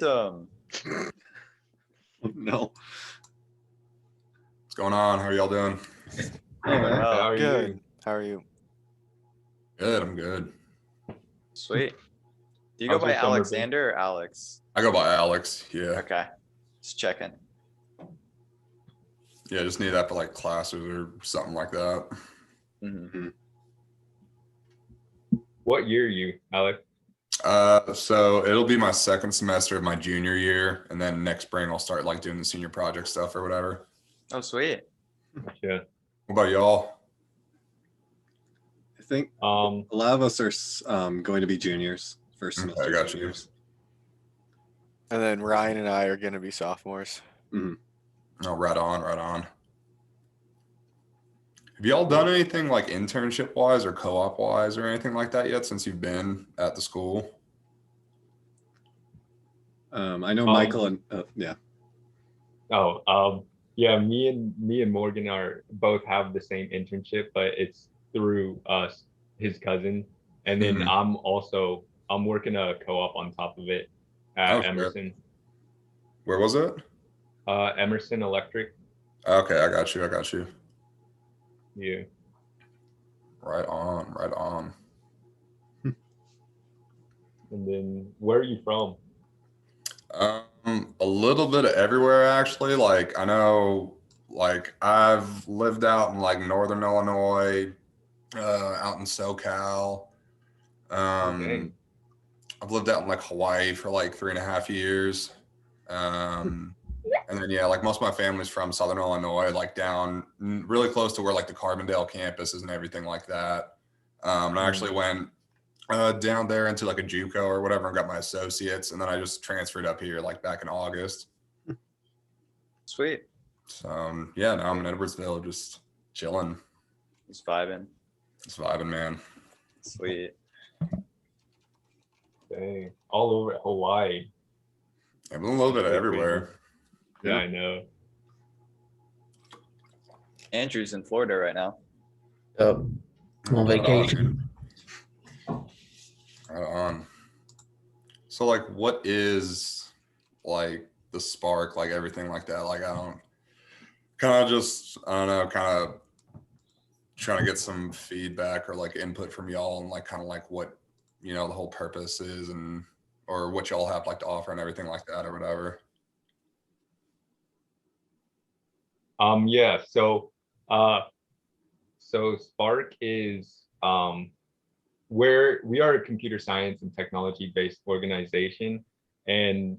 No. What's going on? How are y'all doing? All right. How are Good. you? How are you? Good, I'm good. Sweet. Do you go How's by your summer been? Alexander or Alex? I go by Alex. Yeah. Okay. Just checking. Yeah, just need that for like classes or something like that. Mhm. What year are you, Alex? So it'll be my second semester of my junior year, and then next spring I'll start like doing the senior project stuff or whatever. Oh, sweet. Yeah. What about y'all? I think a lot of us are going to be juniors, first Okay, semester got you. juniors. And then Ryan and I are going to be sophomores. Mhm. Oh, right on, right on. Have y'all done anything like internship wise or co-op wise or anything like that yet since you've been at the school? I know Michael and yeah. Yeah. Me and Morgan both have the same internship, but it's through his cousin, and then Mhm. I'm working a co-op on top of it at Oh, shit. Emerson. Where was it? Emerson Electric. Okay, I got you. I got you. Yeah. Right on, right on. And then where are you from? A little bit of everywhere actually. Like I know, like I've lived out in like Northern Illinois, out in SoCal. Dang. I've lived out in like Hawaii for like 3.5 years. And then yeah, like most of my family's from Southern Illinois, like down really close to where like the Carbondale campus is and everything like that. And I actually went down there into like a JUCO or whatever and got my associates, and then I just transferred up here like back in August. Sweet. So yeah, now I'm in Edwardsville, just chilling, Just vibing. just vibing, man. Sweet. Dang. All over Hawaii. I'm a little bit of everywhere. Yeah, I know. Andrew's in Florida right now. On vacation. Right on. So like, what is like the SPARC, like everything like that? Like I don't know, kind of trying to get some feedback or like input from y'all and like kind of like what, the whole purpose is and or what y'all have like to offer and everything like that or whatever. Yeah. So SPARC is where we are a computer science and technology based organization, and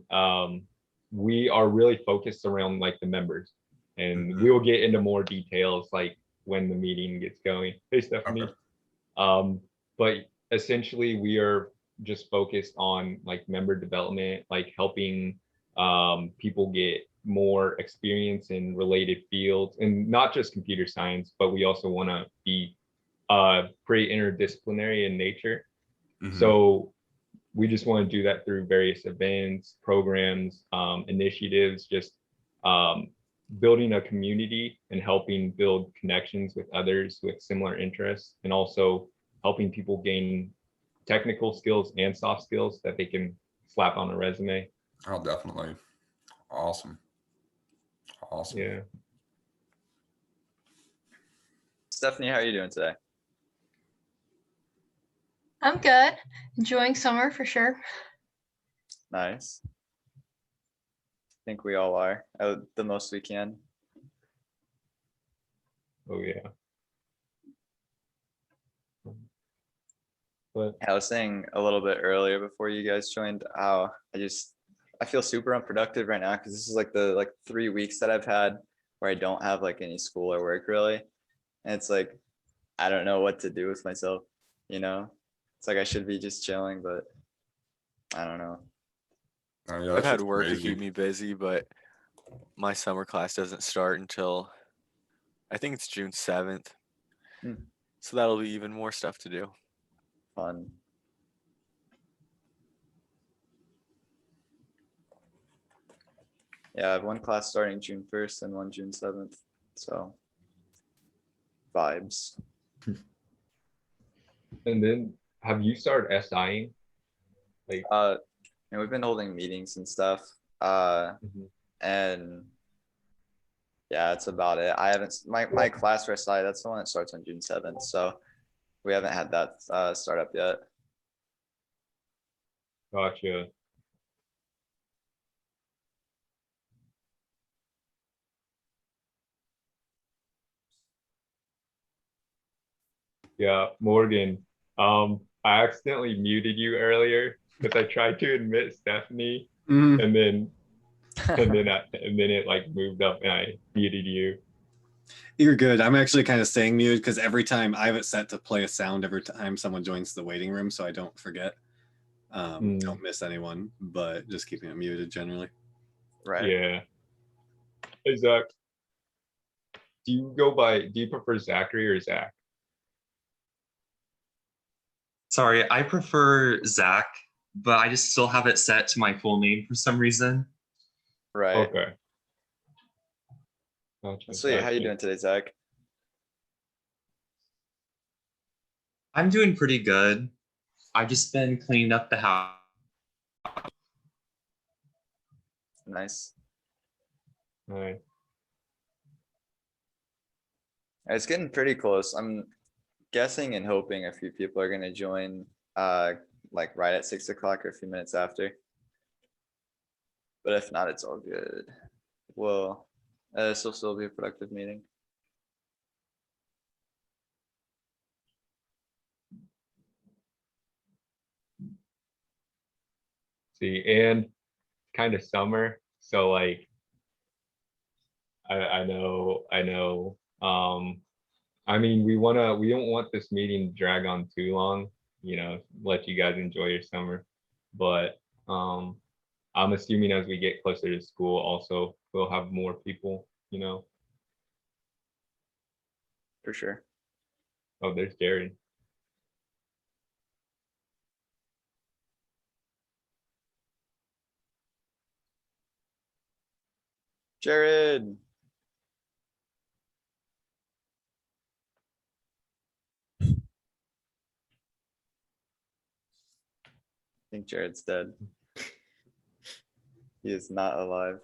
we are really focused around like the members, and we will get into more details like when the meeting gets going. Hey, Stephanie. Okay. But essentially we are just focused on like member development, like helping people get more experience in related fields, and not just computer science, but we also want to be pretty interdisciplinary in nature. So we just want to do that through various events, programs, initiatives, just building a community and helping build connections with others with similar interests, and also helping people gain technical skills and soft skills that they can slap on a resume. Oh, definitely. Awesome. Awesome. Yeah. Stephanie, how are you doing today? I'm good. Enjoying summer for sure. Nice. I think we all are the most we can. Oh yeah. But I was saying a little bit earlier before you guys joined how I feel super unproductive right now because this is like the 3 weeks that I've had where I don't have like any school or work really. And it's like, I don't know what to do with myself, It's like I should be just chilling, but I don't know. Oh, yeah, I've had work to keep me busy, but my summer class doesn't start until I think it's June 7th. So that'll be even more stuff to do. Fun. Yeah, I have one class starting June 1st and one June 7th. So vibes. and then have you started SIing? Like Am and we've been holding meetings and stuff. Mhm. And yeah, that's about it. I haven't, my class recital, that's the one that starts on June 7th. So we haven't had that start up yet. Gotcha. Yeah, Morgan. I accidentally muted you earlier because I tried to admit Stephanie, Mhm. and then it like moved up and I muted you. You're good. I'm actually kind of staying muted because every time I have it set to play a sound every time someone joins the waiting room, so I don't forget. Don't miss anyone, but just keeping it muted generally. Right. Yeah. Hey, Zach. Do you prefer Zachary or Zach? Sorry, I prefer Zach, but I just still have it set to my full name for some reason. Right. Okay. Gotcha, Sweet. How you gotcha. doing today, Zach? I'm doing pretty good. I've just been cleaning up the house. Nice. All right. It's getting pretty close. I'm guessing and hoping a few people are gonna join like right at 6 o'clock or a few minutes after. But if not, it's all good. Well, this will still be a productive meeting. See, and kind of summer, so like I know. I mean, we don't want this meeting to drag on too long, let you guys enjoy your summer. But I'm assuming as we get closer to school, also we'll have more people, For sure. Oh, there's Jared. Jared. I think Jared's dead. He is not alive.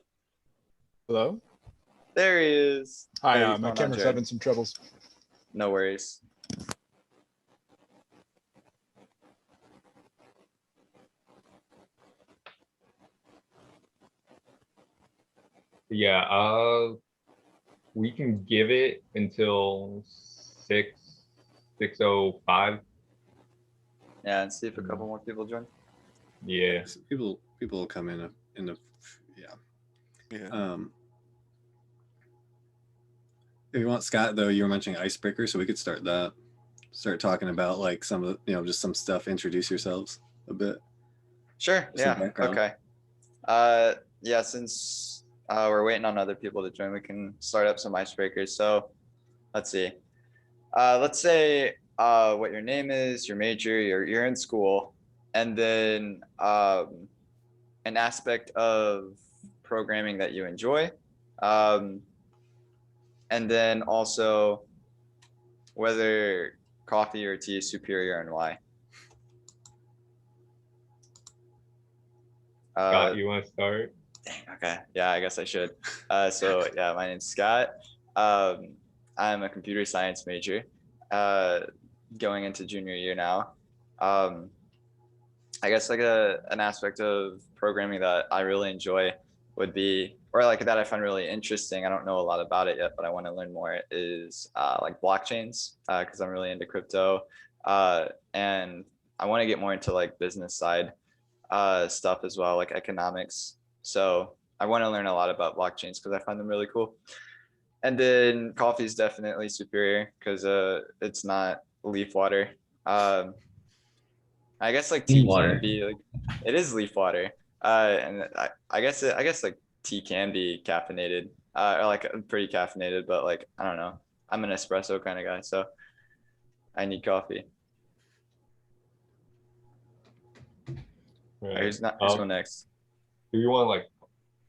Hello? There he is. Hi, Hey, my what's going on, camera's Jared? having some troubles. No worries. Yeah, we can give it until 6:05. Yeah, and see if a couple more people join. Yeah. So people will come in the Yeah. If you want, Scott, though, you were mentioning Icebreakers, so we could start that. Start talking about like some of the, just some stuff. Introduce yourselves a bit. Sure. Some Yeah. background. Okay. Yeah, since we're waiting on other people to join, we can start up some icebreakers. So let's see. Let's say what your name is, your major, you're in school, and then an aspect of programming that you enjoy. And then also whether coffee or tea is superior and why. Scott, you want to start? Okay, yeah, I guess I should. So yeah, my name's Scott. I'm a computer science major, going into junior year now. I guess like an aspect of programming that I really enjoy would be, or like that I find really interesting. I don't know a lot about it yet, but I want to learn more is like blockchains, because I'm really into crypto, and I want to get more into like business side stuff as well, like economics. So I want to learn a lot about blockchains because I find them really cool. And then coffee is definitely superior because it's not leaf water. I guess like tea Water. can be like, it is leaf water. And I guess like tea can be caffeinated, or like pretty caffeinated, but like I don't know. I'm an espresso kind of guy, so I need coffee. Right. Who's going next? Do you want like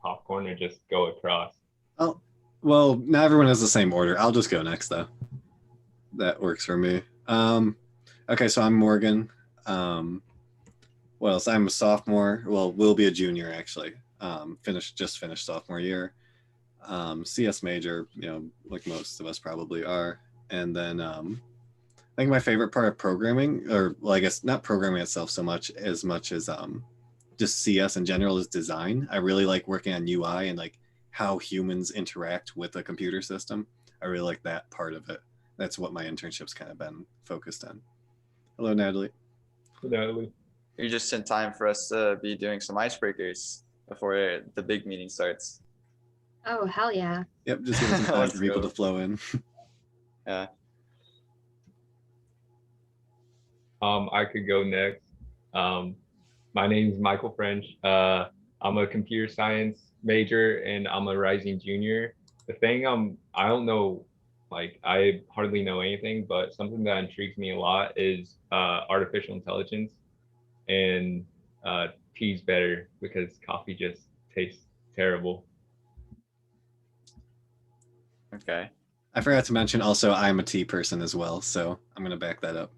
popcorn or just go across? Oh, well, not everyone has the same order. I'll just go next though. That works for me. Okay, so I'm Morgan. Well, so I'm a sophomore. Well, will be a junior actually. Just finished sophomore year. CS major, like most of us probably are. And then I think my favorite part of programming, or well, I guess not programming itself so much as just CS in general, is design. I really like working on UI and like how humans interact with a computer system. I really like that part of it. That's what my internship's kind of been focused on. Hello, Natalie. Natalie. You're just in time for us to be doing some icebreakers before the big meeting starts. Oh, hell yeah. Yep, just giving some time for people to flow in. Yeah. I could go next. My name is Michael French. I'm a computer science major and I'm a rising junior. The thing I don't know, like I hardly know anything, but something that intrigues me a lot is artificial intelligence, and tea's better because coffee just tastes terrible. Okay. I forgot to mention also I'm a tea person as well, so I'm gonna back that up.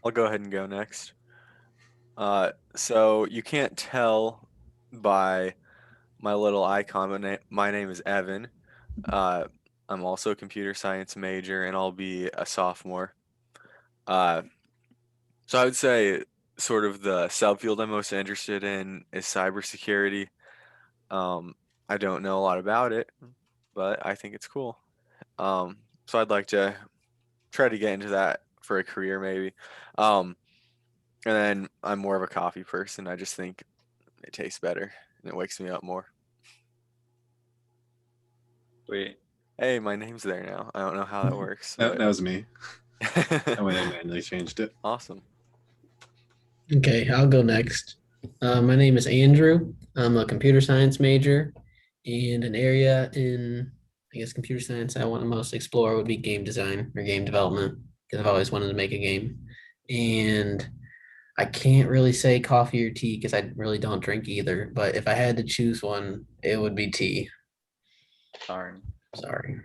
I'll go ahead and go next. So you can't tell by my little icon, but my name is Evan. I'm also a computer science major, and I'll be a sophomore. So I would say sort of the subfield I'm most interested in is cybersecurity. I don't know a lot about it, but I think it's cool. So I'd like to try to get into that for a career maybe. And then I'm more of a coffee person. I just think it tastes better and it wakes me up more. Wait. Hey, my name's there now. I don't know how that works. That was me. I went and but manually changed it. awesome. Okay, I'll go next. My name is Andrew. I'm a computer science major, and an area in, I guess, computer science I want to most explore would be game design or game development, because I've always wanted to make a game. And I can't really say coffee or tea because I really don't drink either. But if I had to choose one, it would be tea. Darn. Sorry.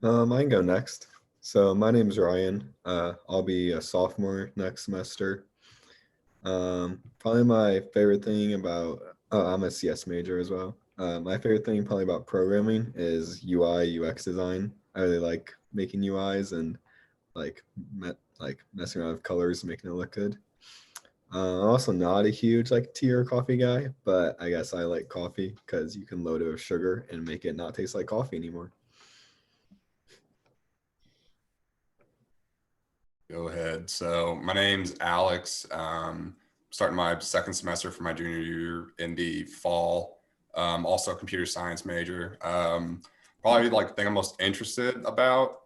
I can go next. So my name is Ryan. I'll be a sophomore next semester. Probably my favorite thing about, I'm a CS major as well. My favorite thing probably about programming is UI, UX design. I really like making UIs and like messing around with colors and making it look good. I'm also not a huge like tea or coffee guy, but I guess I like coffee because you can load it with sugar and make it not taste like coffee anymore. Go ahead. So my name's Alex. Starting my second semester for my junior year in the fall. Also a computer science major. Probably like the thing I'm most interested about,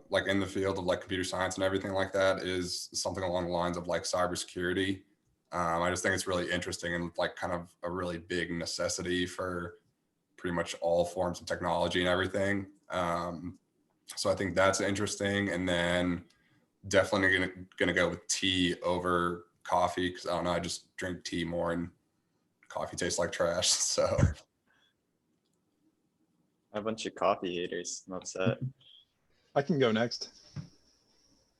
like in the field of like computer science and everything like that, is something along the lines of like cybersecurity. I just think it's really interesting and like kind of a really big necessity for pretty much all forms of technology and everything. So I think that's interesting. And then definitely gonna go with tea over coffee because I don't know, I just drink tea more and coffee tastes like trash. So A bunch of coffee haters. I'm upset. I can go next.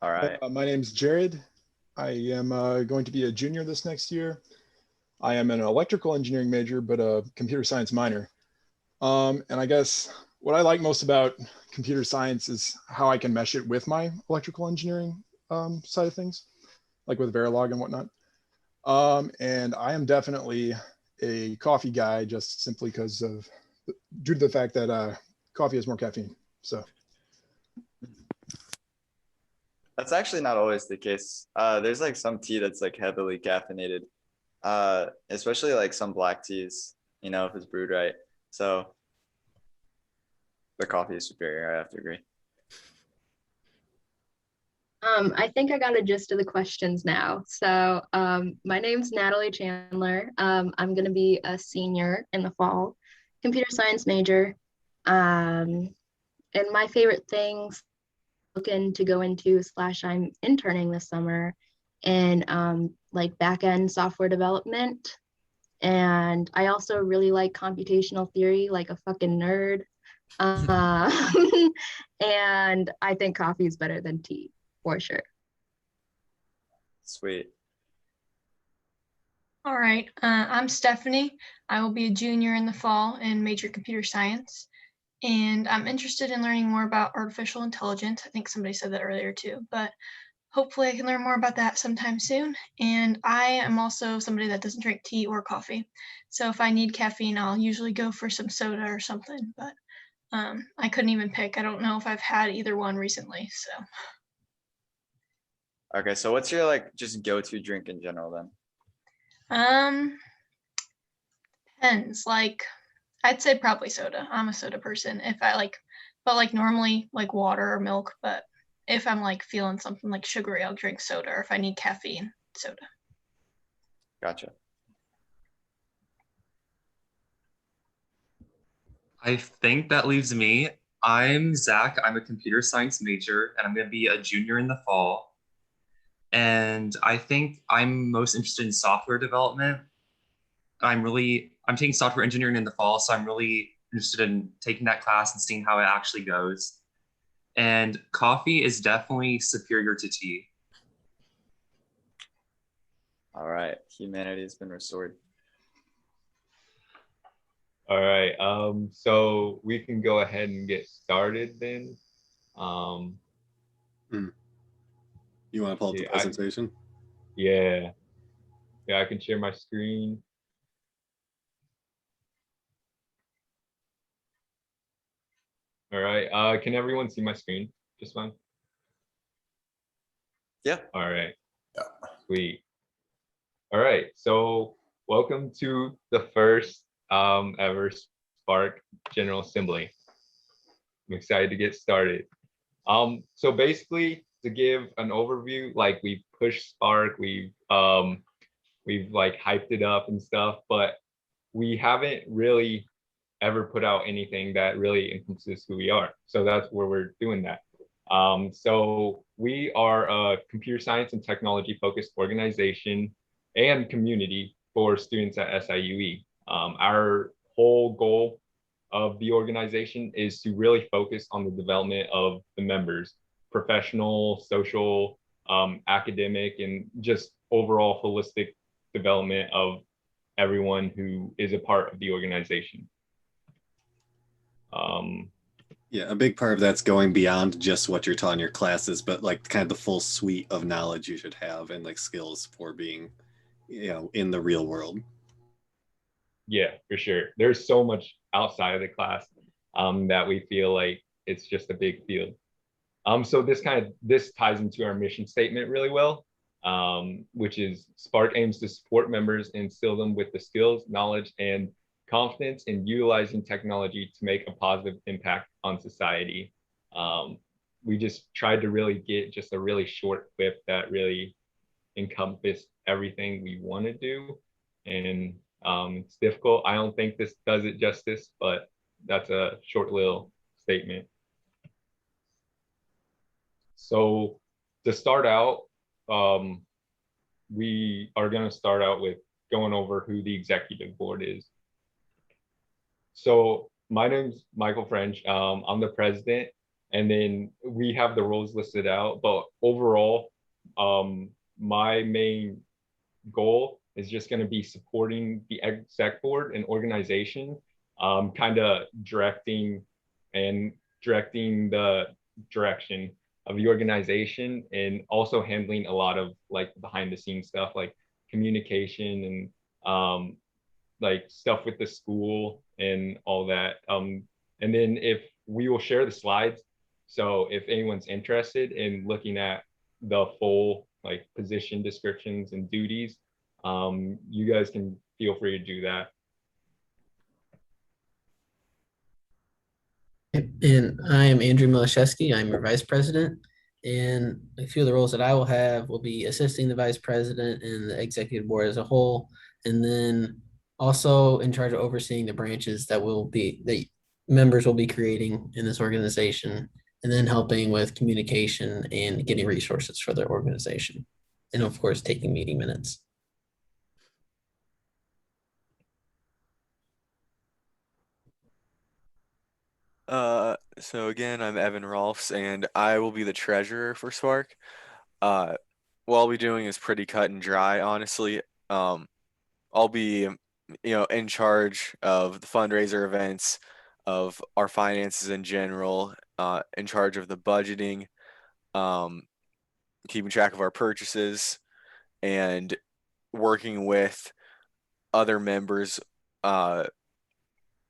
All right. My name's Jared. I am going to be a junior this next year. I am an electrical engineering major, but a computer science minor. And I guess what I like most about computer science is how I can mesh it with my electrical engineering side of things, like with Verilog and whatnot. And I am definitely a coffee guy, just simply because of, due to the fact that coffee has more caffeine. So That's actually not always the case. There's like some tea that's like heavily caffeinated, especially like some black teas, if it's brewed right. So the coffee is superior, I have to agree. I think I got a gist of the questions now. So my name's Natalie Chandler. I'm going to be a senior in the fall, computer science major. And my favorite things looking to go into / I'm interning this summer in like back-end software development. And I also really like computational theory, like a fucking nerd. And I think coffee is better than tea, for sure. Sweet. All right, I'm Stephanie. I will be a junior in the fall and major computer science. And I'm interested in learning more about artificial intelligence. I think somebody said that earlier too, but hopefully I can learn more about that sometime soon. And I am also somebody that doesn't drink tea or coffee. So if I need caffeine, I'll usually go for some soda or something, but I couldn't even pick. I don't know if I've had either one recently, so. Okay, so what's your like just go-to drink in general then? Depends. Like, I'd say probably soda. I'm a soda person. If I like, but like normally like water or milk. But if I'm like feeling something like sugary, I'll drink soda. Or if I need caffeine, soda. Gotcha. I think that leaves me. I'm Zach. I'm a computer science major, and I'm going to be a junior in the fall. And I think I'm most interested in software development. I'm taking software engineering in the fall, so I'm really interested in taking that class and seeing how it actually goes. And coffee is definitely superior to tea. All right, humanity has been restored. All right, so we can go ahead and get started then. You want to pull up the presentation? Yeah, I can share my screen. All right, can everyone see my screen just fine? Yeah. All right, sweet. All right, so welcome to the first ever SPARC General Assembly. I'm excited to get started. So basically, to give an overview, like we've pushed SPARC, we've like hyped it up and stuff, but we haven't really ever put out anything that really encompasses who we are. So that's where we're doing that. So we are a computer science and technology focused organization and community for students at SIUE. Our whole goal of the organization is to really focus on the development of the members, professional, social, academic, and just overall holistic development of everyone who is a part of the organization. Yeah, a big part of that's going beyond just what you're taught in your classes, but like kind of the full suite of knowledge you should have and like skills for being, in the real world. Yeah, for sure. There's so much outside of the class that we feel like it's just a big field. So this ties into our mission statement really well, which is SPARC aims to support members and instill them with the skills, knowledge, and confidence in utilizing technology to make a positive impact on society. We just tried to really get just a really short clip that really encompassed everything we want to do. And it's difficult. I don't think this does it justice, but that's a short little statement. So to start out, we are going to start out with going over who the executive board is. So my name's Michael French. I'm the president, and then we have the roles listed out. But overall, my main goal is just going to be supporting the exec board and organization, kind of directing the direction of the organization, and also handling a lot of like behind the scenes stuff like communication and like stuff with the school and all that. And then if we will share the slides, so if anyone's interested in looking at the full like position descriptions and duties, you guys can feel free to do that. And I am Andrew Milashevsky. I'm your vice president. And a few of the roles that I will have will be assisting the vice president and the executive board as a whole. And then also in charge of overseeing the branches that the members will be creating in this organization. And then helping with communication and getting resources for their organization. And of course, taking meeting minutes. So again, I'm Evan Rolfs, and I will be the treasurer for SPARC. what I'll be doing is pretty cut and dry, honestly. I'll be, in charge of the fundraiser events, of our finances in general, in charge of the budgeting, um, keeping track of our purchases, and working with other members uh,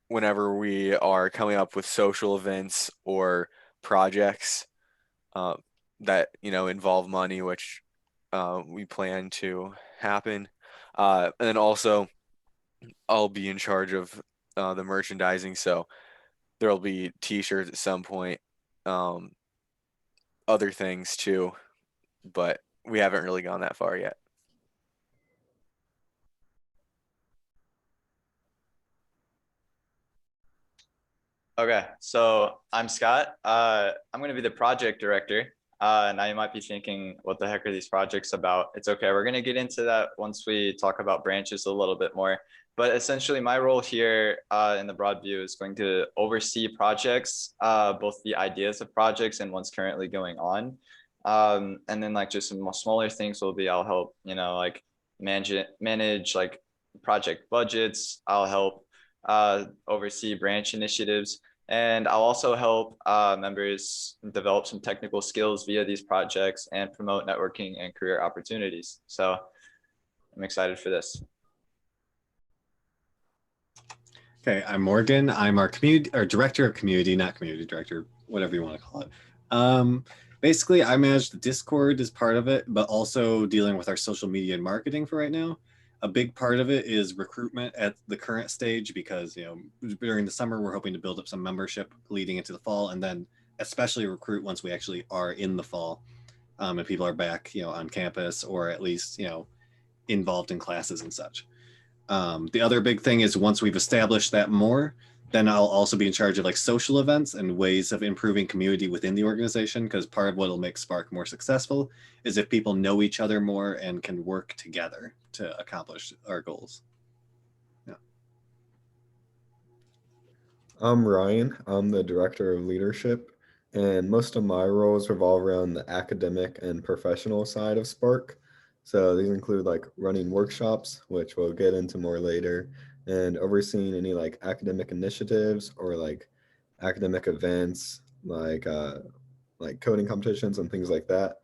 whenever we are coming up with social events or projects uh, that involve money, which we plan to happen. And then also, I'll be in charge of the merchandising, so there'll be T-shirts at some point, um, other things too, but we haven't really gone that far yet. Okay, so I'm Scott. I'm going to be the project director. Now you might be thinking, what the heck are these projects about? It's okay. We're going to get into that once we talk about branches a little bit more. But essentially, my role here in the broad view is going to oversee projects, both the ideas of projects and what's currently going on. And then like just some more smaller things will be, I'll help, like manage like project budgets. I'll help oversee branch initiatives. And I'll also help members develop some technical skills via these projects and promote networking and career opportunities. So I'm excited for this. Okay, I'm Morgan. I'm our director of community, not community director, whatever you want to call it. Basically, I manage the Discord as part of it, but also dealing with our social media and marketing for right now. A big part of it is recruitment at the current stage because, during the summer, we're hoping to build up some membership leading into the fall, and then especially recruit once we actually are in the fall, and people are back, on campus or at least, involved in classes and such. The other big thing is once we've established that more, then I'll also be in charge of like social events and ways of improving community within the organization, because part of what will make SPARC more successful is if people know each other more and can work together to accomplish our goals. Yeah. I'm Ryan. I'm the director of leadership, and most of my roles revolve around the academic and professional side of SPARC. So these include like running workshops, which we'll get into more later, and overseeing any like academic initiatives or like academic events like coding competitions and things like that.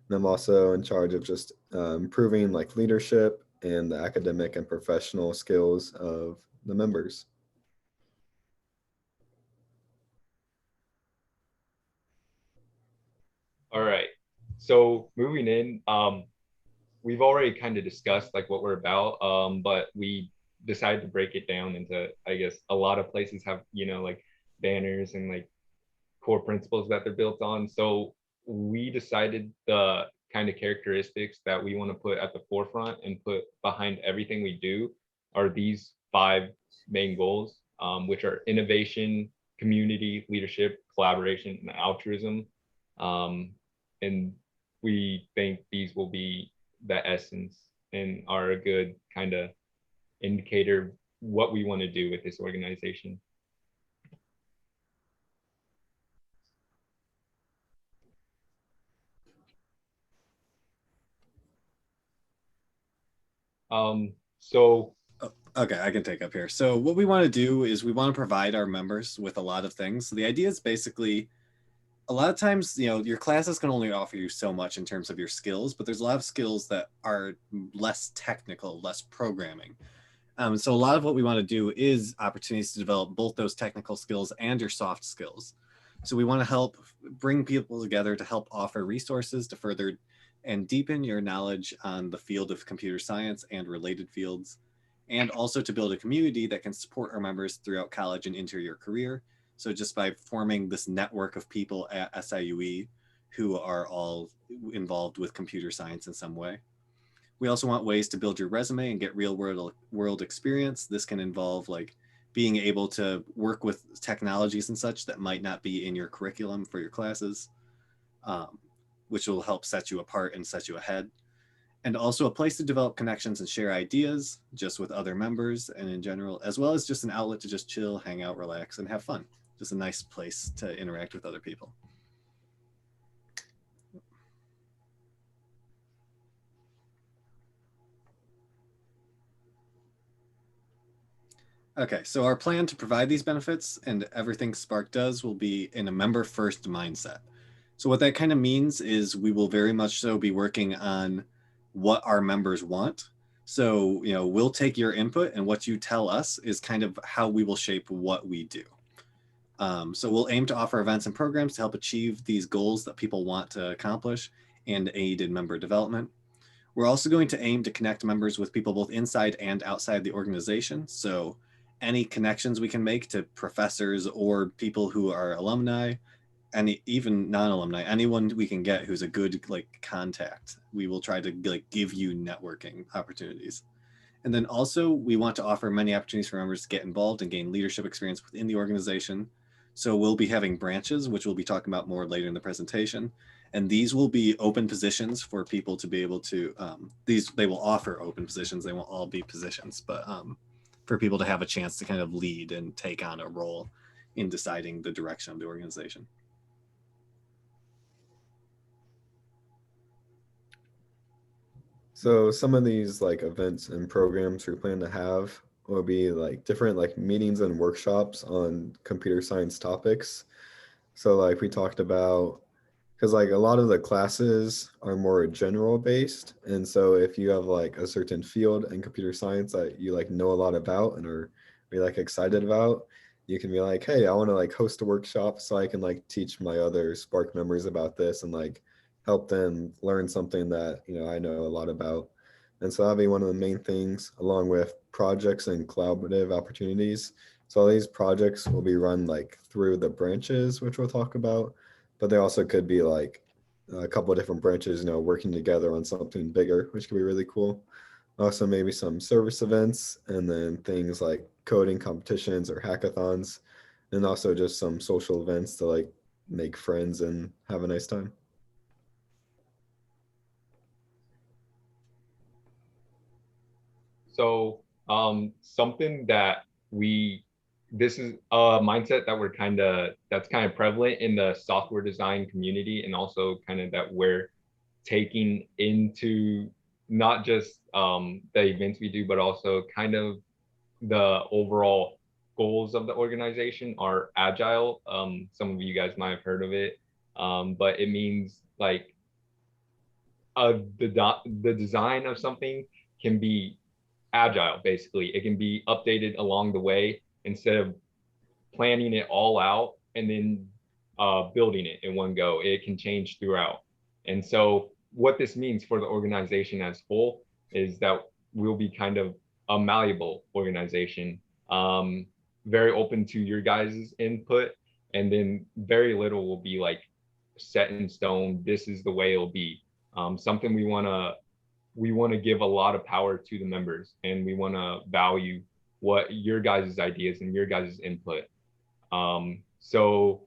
And I'm also in charge of just improving like leadership and the academic and professional skills of the members. All right. So moving in, we've already kind of discussed like what we're about, but we decided to break it down into, I guess, a lot of places have, like banners and like core principles that they're built on. So we decided the kind of characteristics that we want to put at the forefront and put behind everything we do are these 5 main goals, which are innovation, community, leadership, collaboration, and altruism. And we think these will be the essence and are a good kind of indicator what we want to do with this organization. So Okay, I can take up here. So what we want to do is we want to provide our members with a lot of things. So the idea is basically a lot of times, your classes can only offer you so much in terms of your skills, but there's a lot of skills that are less technical, less programming. So a lot of what we want to do is opportunities to develop both those technical skills and your soft skills. So we want to help bring people together to help offer resources to further and deepen your knowledge on the field of computer science and related fields, and also to build a community that can support our members throughout college and into your career. So just by forming this network of people at SIUE who are all involved with computer science in some way. We also want ways to build your resume and get real world experience. This can involve like being able to work with technologies and such that might not be in your curriculum for your classes, which will help set you apart and set you ahead. And also a place to develop connections and share ideas just with other members and in general, as well as just an outlet to just chill, hang out, relax, and have fun. Just a nice place to interact with other people. Okay, so our plan to provide these benefits and everything SPARC does will be in a member first mindset. So what that kind of means is we will very much so be working on what our members want. So, we'll take your input, and what you tell us is kind of how we will shape what we do. So we'll aim to offer events and programs to help achieve these goals that people want to accomplish and aid in member development. We're also going to aim to connect members with people both inside and outside the organization. So any connections we can make to professors or people who are alumni, and even non-alumni, anyone we can get who's a good contact, we will try to give you networking opportunities. And then also we want to offer many opportunities for members to get involved and gain leadership experience within the organization. So we'll be having branches, which we'll be talking about more later in the presentation. And these will be open positions for people to be able to, they will offer open positions. They won't all be positions, but for people to have a chance to kind of lead and take on a role in deciding the direction of the organization. So some of these events and programs we plan to have will be different meetings and workshops on computer science topics. So we talked about, because a lot of the classes are more general based, and so if you have a certain field in computer science that you know a lot about and are really excited about, you can be like, hey, I want to host a workshop so I can teach my other SPARC members about this and help them learn something that I know a lot about. And so that'll be one of the main things, along with projects and collaborative opportunities. So all these projects will be run through the branches, which we'll talk about, but they also could be a couple of different branches, working together on something bigger, which could be really cool. Also maybe some service events, and then things like coding competitions or hackathons, and also just some social events to make friends and have a nice time. So something that this is a mindset that that's kind of prevalent in the software design community, and also kind of that we're taking into not just the events we do, but also kind of the overall goals of the organization are agile. Some of you guys might have heard of it, but it means the design of something can be agile. Basically, it can be updated along the way instead of planning it all out and then building it in one go. It can change throughout. And so what this means for the organization as a whole is that we'll be kind of a malleable organization, very open to your guys' input, and then very little will be set in stone. This is the way it'll be. Something we want to give a lot of power to the members, and we want to value what your guys' ideas and your guys' input. So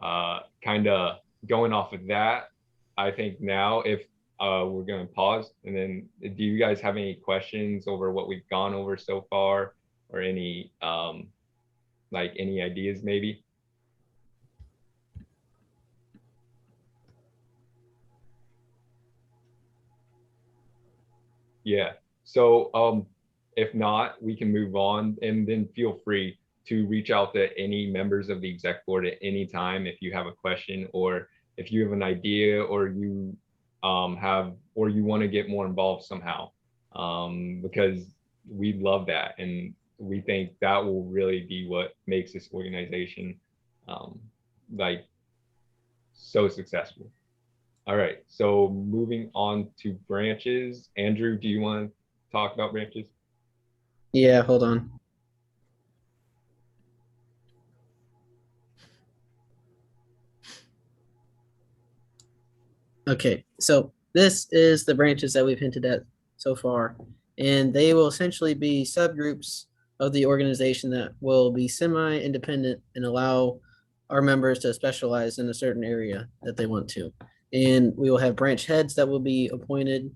kind of going off of that, I think now if we're going to pause, and then do you guys have any questions over what we've gone over so far, or any any ideas maybe? Yeah. So if not, we can move on, and then feel free to reach out to any members of the exec board at any time if you have a question, or if you have an idea, or you you want to get more involved somehow, because we love that, and we think that will really be what makes this organization so successful. All right, so moving on to branches. Andrew, do you want to talk about branches? Yeah, hold on. Okay, so this is the branches that we've hinted at so far, and they will essentially be subgroups of the organization that will be semi-independent and allow our members to specialize in a certain area that they want to. And we will have branch heads that will be appointed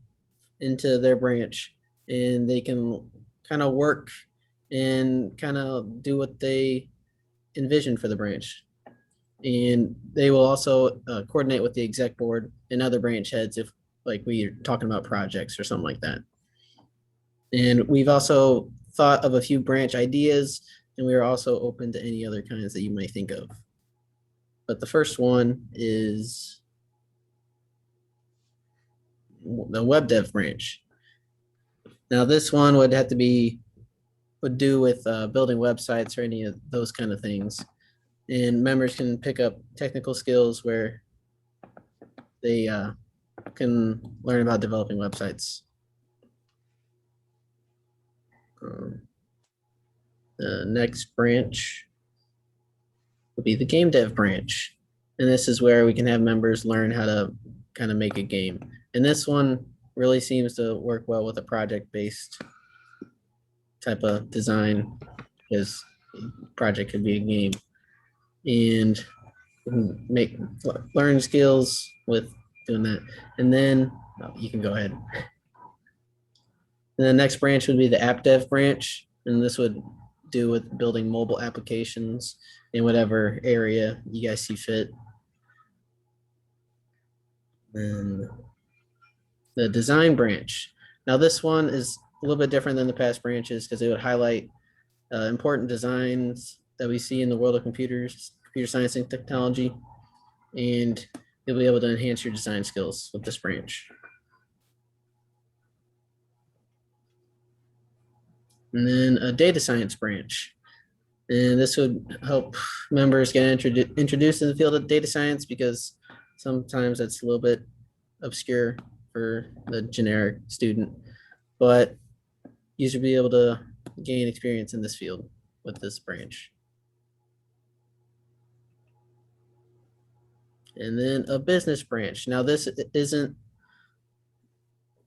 into their branch, and they can kind of work and kind of do what they envision for the branch. And they will also coordinate with the exec board and other branch heads if we're talking about projects or something like that. And we've also thought of a few branch ideas, and we are also open to any other kinds that you might think of. But the first one is the web dev branch. Now this one would do with building websites or any of those kind of things. And members can pick up technical skills where they can learn about developing websites. The next branch would be the game dev branch. And this is where we can have members learn how to kind of make a game. And this one really seems to work well with a project-based type of design, because project could be a game. And learn skills with doing that. And then you can go ahead. And the next branch would be the app dev branch. And this would do with building mobile applications in whatever area you guys see fit. And the design branch. Now this one is a little bit different than the past branches because it would highlight important designs that we see in the world of computer science and technology, and you'll be able to enhance your design skills with this branch. And then a data science branch. And this would help members get introduced to the field of data science, because sometimes it's a little bit obscure for the generic student, but you should be able to gain experience in this field with this branch. And then a business branch. Now this isn't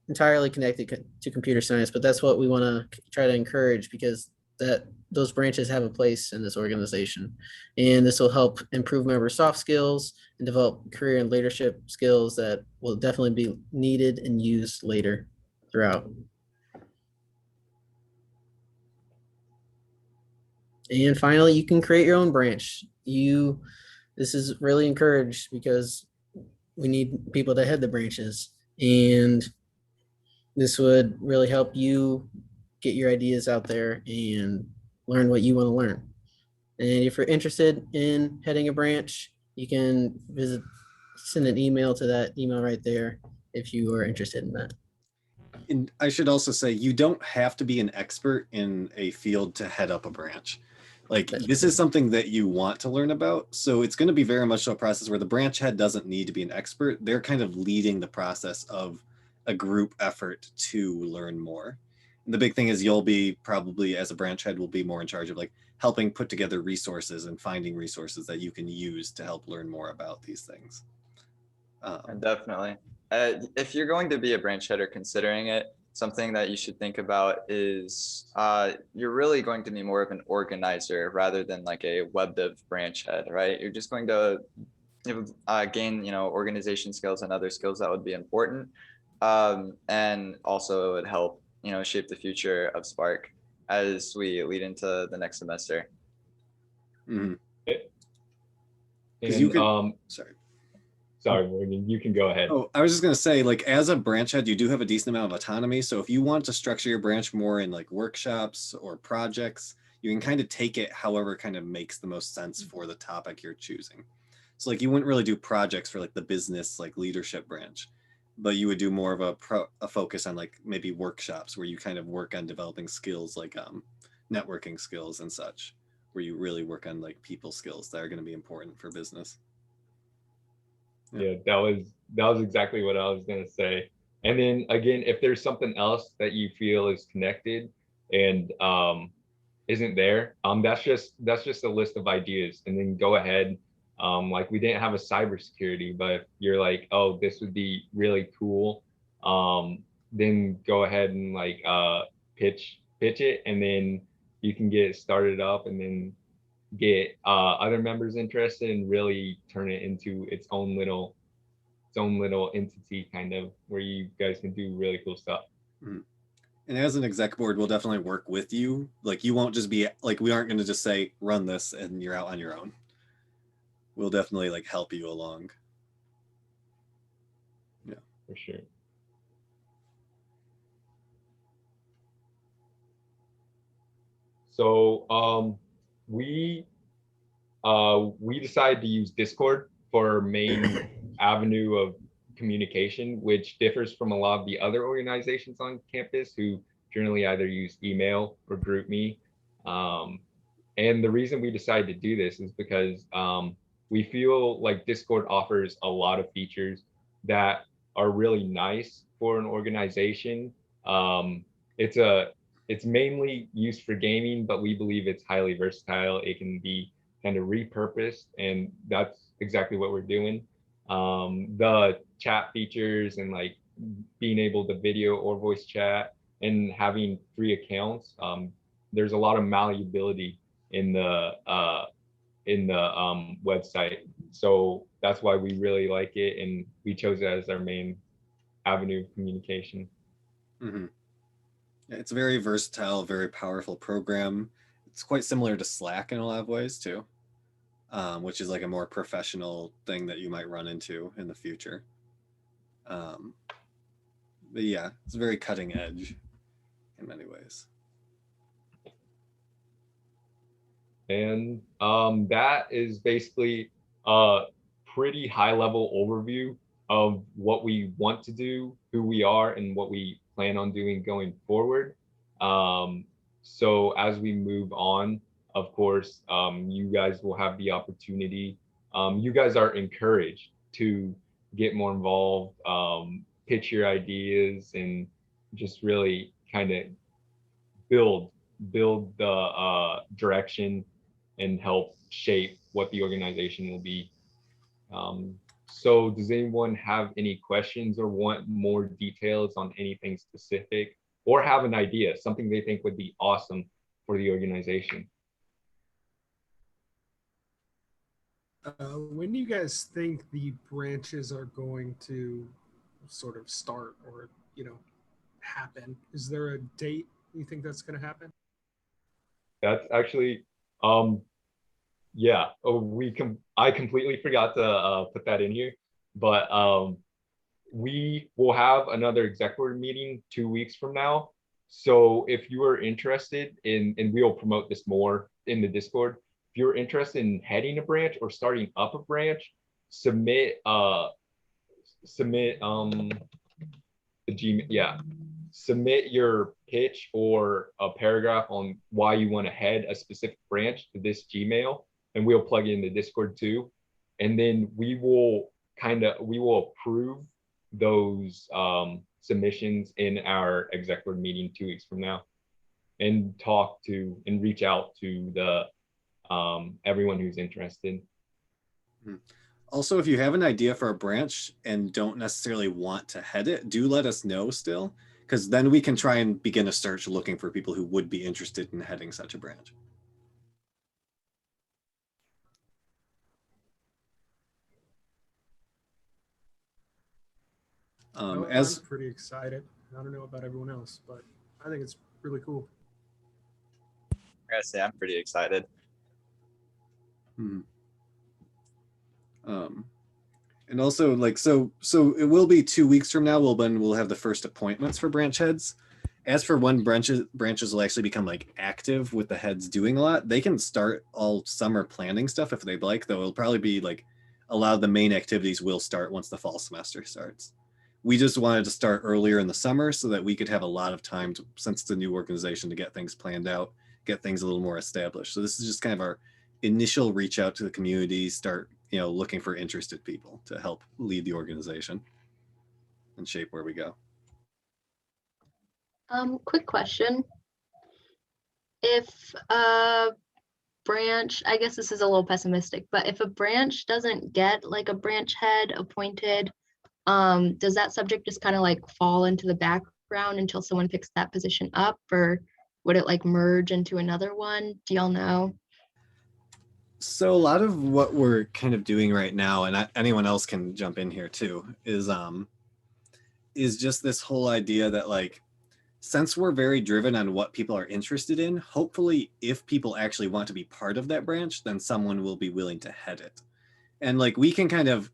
entirely connected to computer science, but that's what we want to try to encourage, because those branches have a place in this organization. And this will help improve member soft skills and develop career and leadership skills that will definitely be needed and used later throughout. And finally, you can create your own branch. This is really encouraged because we need people to head the branches, and this would really help you get your ideas out there and learn what you want to learn. And if you're interested in heading a branch, you can send an email to that email right there if you are interested in that. And I should also say, you don't have to be an expert in a field to head up a branch. Like, this is something that you want to learn about. So it's going to be very much so a process where the branch head doesn't need to be an expert. They're kind of leading the process of a group effort to learn more. And the big thing is you'll be probably, as a branch head, will be more in charge of like helping put together resources and finding resources that you can use to help learn more about these things. Definitely. If you're going to be a branch head or considering it, something that you should think about is you're really going to be more of an organizer rather than like a web dev branch head, right? You're just going to gain, organization skills and other skills that would be important. And also it would help, shape the future of SPARC as we lead into the next semester. Mm-hmm. And, Sorry, Morgan, you can go ahead. Oh, I was just going to say, like, as a branch head, you do have a decent amount of autonomy. So if you want to structure your branch more in like workshops or projects, you can kind of take it however kind of makes the most sense for the topic you're choosing. So like, you wouldn't really do projects for like the business, like leadership branch, but you would do more of a focus on like maybe workshops where you kind of work on developing skills like networking skills and such, where you really work on like people skills that are going to be important for business. Yeah, that was exactly what I was gonna say. And then again, if there's something else that you feel is connected and isn't there, that's just a list of ideas. And then go ahead. Like we didn't have a cybersecurity, but if you're like, oh, this would be really cool, then go ahead and like pitch it, and then you can get it started up, and then get other members interested and really turn it into its own little entity, kind of, where you guys can do really cool stuff. Mm-hmm. And as an exec board, we'll definitely work with you. Like, you won't just be like, we aren't going to just say run this and you're out on your own. We'll definitely like help you along. Yeah, for sure. So we decided to use Discord for our main avenue of communication, which differs from a lot of the other organizations on campus who generally either use email or GroupMe. And the reason we decided to do this is because we feel like Discord offers a lot of features that are really nice for an organization. It's mainly used for gaming, but we believe it's highly versatile. It can be kind of repurposed, and that's exactly what we're doing. The chat features and like being able to video or voice chat and having 3 accounts, there's a lot of malleability in the website. So that's why we really like it, and we chose it as our main avenue of communication. Mm-hmm. It's a very versatile, very powerful program. It's quite similar to Slack in a lot of ways too, which is like a more professional thing that you might run into in the future. But yeah, it's very cutting edge in many ways. And that is basically a pretty high level overview of what we want to do, who we are, and what we plan on doing going forward. So as we move on, of course, you guys will have the opportunity. You guys are encouraged to get more involved, pitch your ideas, and just really kind of build the direction and help shape what the organization will be. So does anyone have any questions or want more details on anything specific, or have an idea, something they think would be awesome for the organization? When do you guys think the branches are going to sort of start or, happen? Is there a date you think that's going to happen? That's actually, yeah. I completely forgot to put that in here, but we will have another exec board meeting 2 weeks from now. So if you are interested in, and we'll promote this more in the Discord, if you're interested in heading a branch or starting up a branch, submit the Gmail, yeah. Submit your pitch or a paragraph on why you want to head a specific branch to this Gmail, and we'll plug it in the Discord too. And then we will approve those submissions in our exec board meeting 2 weeks from now, and talk to and reach out to the everyone who's interested. Also, if you have an idea for a branch and don't necessarily want to head it, do let us know still, because then we can try and begin a search looking for people who would be interested in heading such a branch. I'm pretty excited. I don't know about everyone else, but I think it's really cool. I gotta say, I'm pretty excited. And also, like, so it will be 2 weeks from now. We'll have the first appointments for branch heads. As for when branches will actually become like active with the heads doing a lot, they can start all summer planning stuff if they'd like, though it'll probably be like a lot of the main activities will start once the fall semester starts. We just wanted to start earlier in the summer so that we could have a lot of time to, since it's a new organization, to get things planned out, get things a little more established. So this is just kind of our initial reach out to the community, start, looking for interested people to help lead the organization and shape where we go. Quick question. If a branch, I guess this is a little pessimistic, but if a branch doesn't get like a branch head appointed, does that subject just kind of like fall into the background until someone picks that position up, or would it like merge into another one? Do y'all know? So a lot of what we're kind of doing right now, and anyone else can jump in here too, is just this whole idea that, like, since we're very driven on what people are interested in, hopefully if people actually want to be part of that branch, then someone will be willing to head it. And like, we can kind of,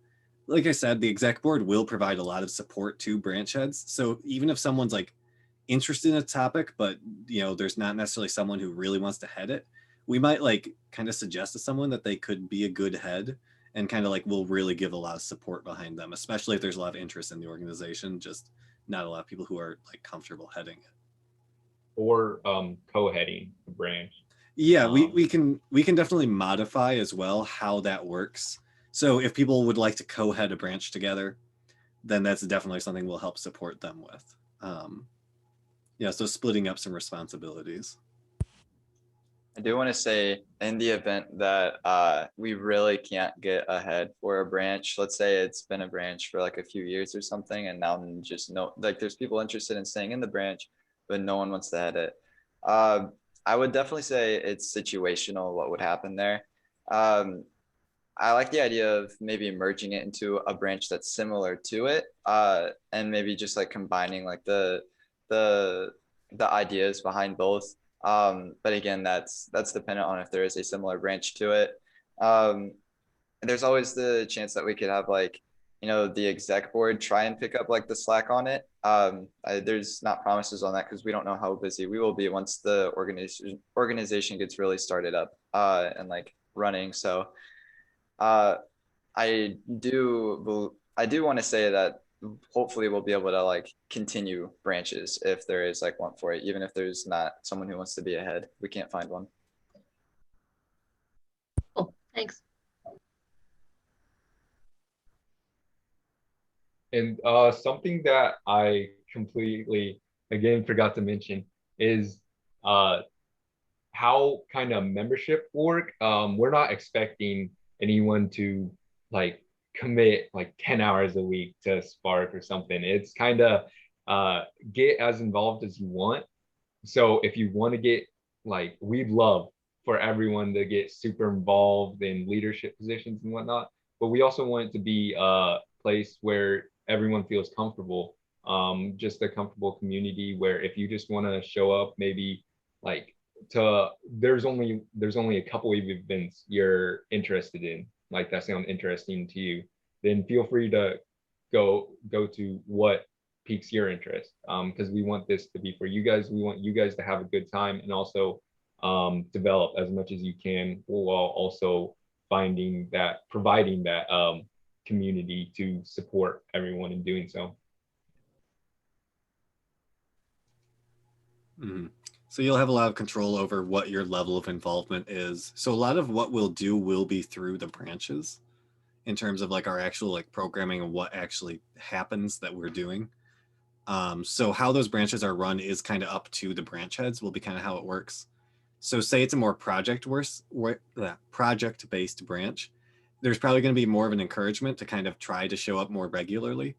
like I said, the exec board will provide a lot of support to branch heads. So even if someone's like interested in a topic, but there's not necessarily someone who really wants to head it, we might like kind of suggest to someone that they could be a good head, and kind of like we'll really give a lot of support behind them, especially if there's a lot of interest in the organization, just not a lot of people who are like comfortable heading it. Or co-heading a branch. Yeah, we can definitely modify as well how that works. So if people would like to co-head a branch together, then that's definitely something we'll help support them with. Yeah, so splitting up some responsibilities. I do want to say, in the event that we really can't get ahead for a branch, let's say it's been a branch for like a few years or something, and now just like there's people interested in staying in the branch, but no one wants to head it. I would definitely say it's situational what would happen there. I like the idea of maybe merging it into a branch that's similar to it, and maybe just like combining like the ideas behind both. But again, that's dependent on if there is a similar branch to it. There's always the chance that we could have like, the exec board try and pick up like the slack on it. There's not promises on that because we don't know how busy we will be once the organization gets really started up and like running. So I do want to say that hopefully we'll be able to like continue branches if there is like one for it, even if there's not someone who wants to be ahead. We can't find one. Cool. Thanks. And something that I completely, again, forgot to mention is how kind of membership work. We're not expecting anyone to like commit like 10 hours a week to SPARC or something. It's kind of get as involved as you want. So if you want to get like, we'd love for everyone to get super involved in leadership positions and whatnot, but we also want it to be a place where everyone feels comfortable, just a comfortable community where if you just want to show up, maybe like there's only a couple of events you're interested in, like that sound interesting to you, then feel free to go to what piques your interest, because we want this to be for you guys. We want you guys to have a good time and also develop as much as you can, while also providing that community to support everyone in doing so. Mm-hmm. So you'll have a lot of control over what your level of involvement is. So a lot of what we'll do will be through the branches in terms of like our actual like programming and what actually happens that we're doing. So how those branches are run is kind of up to the branch heads, will be kind of how it works. So say it's a more project-based branch, there's probably going to be more of an encouragement to kind of try to show up more regularly.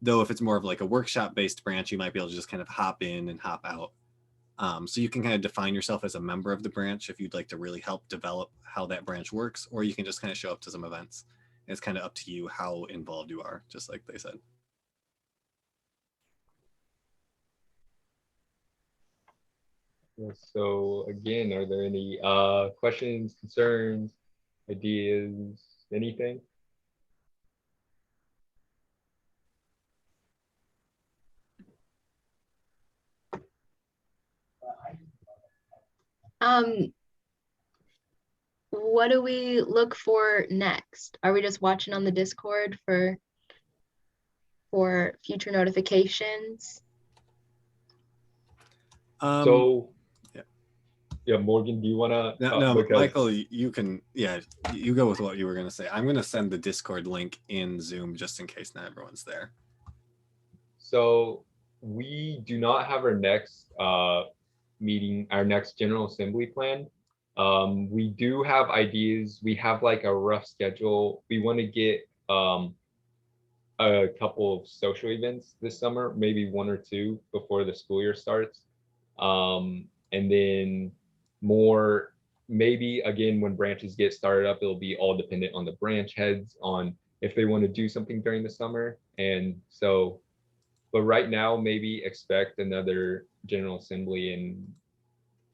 Though if it's more of like a workshop-based branch, you might be able to just kind of hop in and hop out. So you can kind of define yourself as a member of the branch if you'd like to really help develop how that branch works, or you can just kind of show up to some events. It's kind of up to you how involved you are, just like they said. So again, are there any questions, concerns, ideas, anything? What do we look for next? Are we just watching on the Discord for future notifications? Yeah, Morgan, do you want to? No, Michael, you can. Yeah, you go with what you were going to say. I'm going to send the Discord link in Zoom just in case not everyone's there. So we do not have our next meeting, our next General Assembly planned. We do have ideas. We have like a rough schedule. We want to get a couple of social events this summer, maybe 1 or 2 before the school year starts. And then more, maybe again, when branches get started up, it'll be all dependent on the branch heads on if they want to do something during the summer. And so, but right now, maybe expect another General Assembly in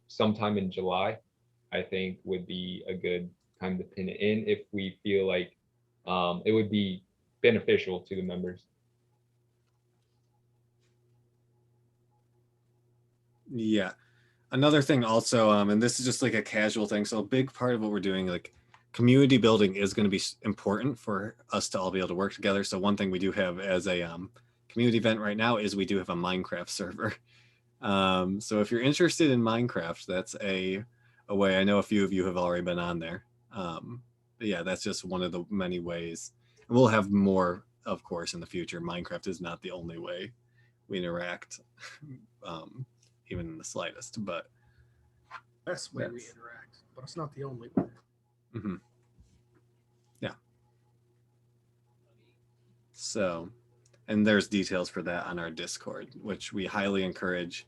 sometime in July, I think would be a good time to pin it in if we feel like it would be beneficial to the members. Yeah. Another thing also, and this is just like a casual thing. So a big part of what we're doing, like community building is going to be important for us to all be able to work together. So one thing we do have as a community event right now is we do have a Minecraft server. So if you're interested in Minecraft, that's a way. I know a few of you have already been on there. But yeah, that's just one of the many ways. And we'll have more, of course, in the future. Minecraft is not the only way we interact, even in the slightest, but Best way we interact, but it's not the only way. mm-hmm. Yeah. So, and there's details for that on our Discord, which we highly encourage.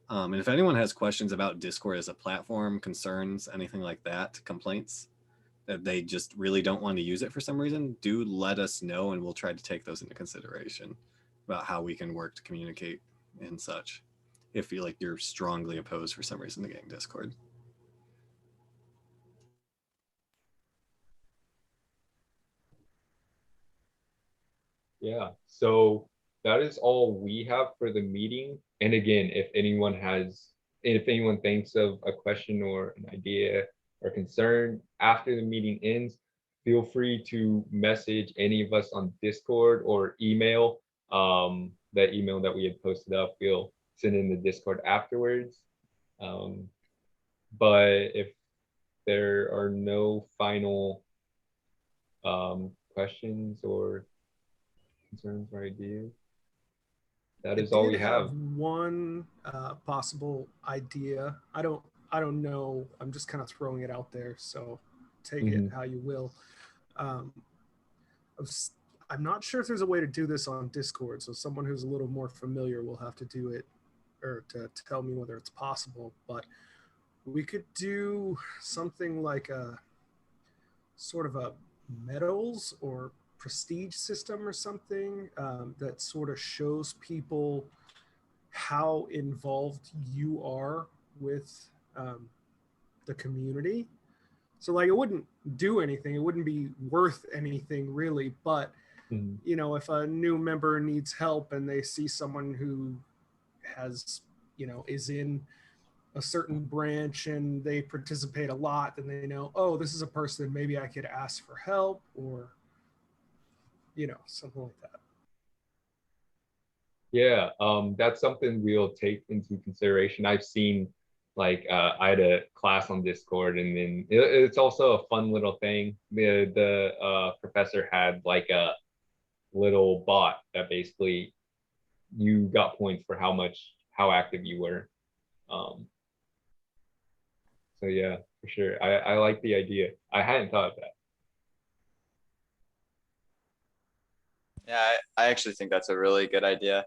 And if anyone has questions about Discord as a platform, concerns, anything like that, complaints, that they just really don't want to use it for some reason, do let us know and we'll try to take those into consideration about how we can work to communicate and such. If you you're strongly opposed for some reason to getting Discord. Yeah, so that is all we have for the meeting. And again, if anyone thinks of a question or an idea or concern after the meeting ends, feel free to message any of us on Discord or email. That email that we had posted up, we'll send in the Discord afterwards. But if there are no final questions or concerns or ideas, that is all we have. One possible idea. I don't know. I'm just kind of throwing it out there, so take it how you will. I'm not sure if there's a way to do this on Discord, so someone who's a little more familiar will have to do it, or to tell me whether it's possible. But we could do something like a sort of a medals or prestige system or something that sort of shows people how involved you are with the community. So it wouldn't do anything, it wouldn't be worth anything really, but you know, if a new member needs help and they see someone who has, you know, is in a certain branch and they participate a lot, then they know, oh, this is a person maybe I could ask for help, or you know, something like that. Yeah, that's something we'll take into consideration. I've seen I had a class on Discord, and then it's also a fun little thing. The professor had a little bot that basically you got points for how active you were. So yeah, for sure. I like the idea. I hadn't thought of that. Yeah, I actually think that's a really good idea.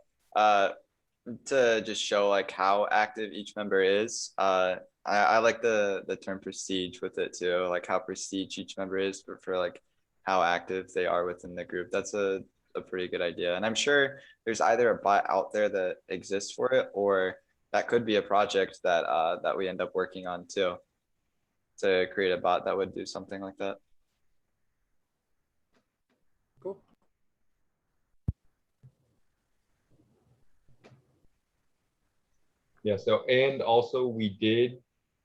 To just show how active each member is. I like the term prestige with it too, how prestige each member is for how active they are within the group. That's a pretty good idea. And I'm sure there's either a bot out there that exists for it, or that could be a project that that we end up working on too, to create a bot that would do something like that. Cool. Yeah, so, and also we did,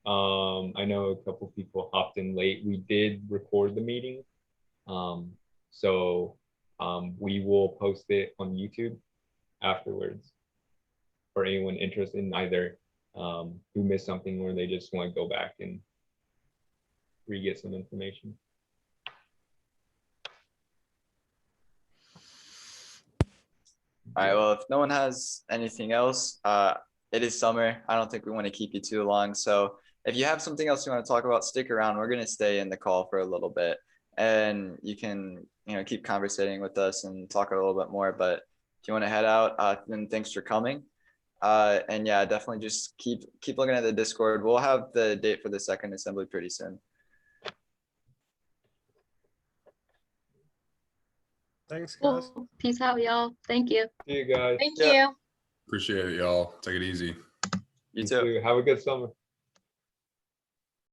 I know a couple people hopped in late, we did record the meeting. So we will post it on YouTube afterwards for anyone interested in either who missed something or they just want to go back and re-get some information. All right, well, if no one has anything else, it is summer. I don't think we want to keep you too long. So if you have something else you want to talk about, stick around. We're going to stay in the call for a little bit, and you can, keep conversating with us and talk a little bit more. But if you want to head out, then thanks for coming. And yeah, definitely just keep looking at the Discord. We'll have the date for the second assembly pretty soon. Thanks, guys. Cool. Peace out, y'all. Thank you. See you guys. Thank you. Appreciate it, y'all. Take it easy. You too. Have a good summer.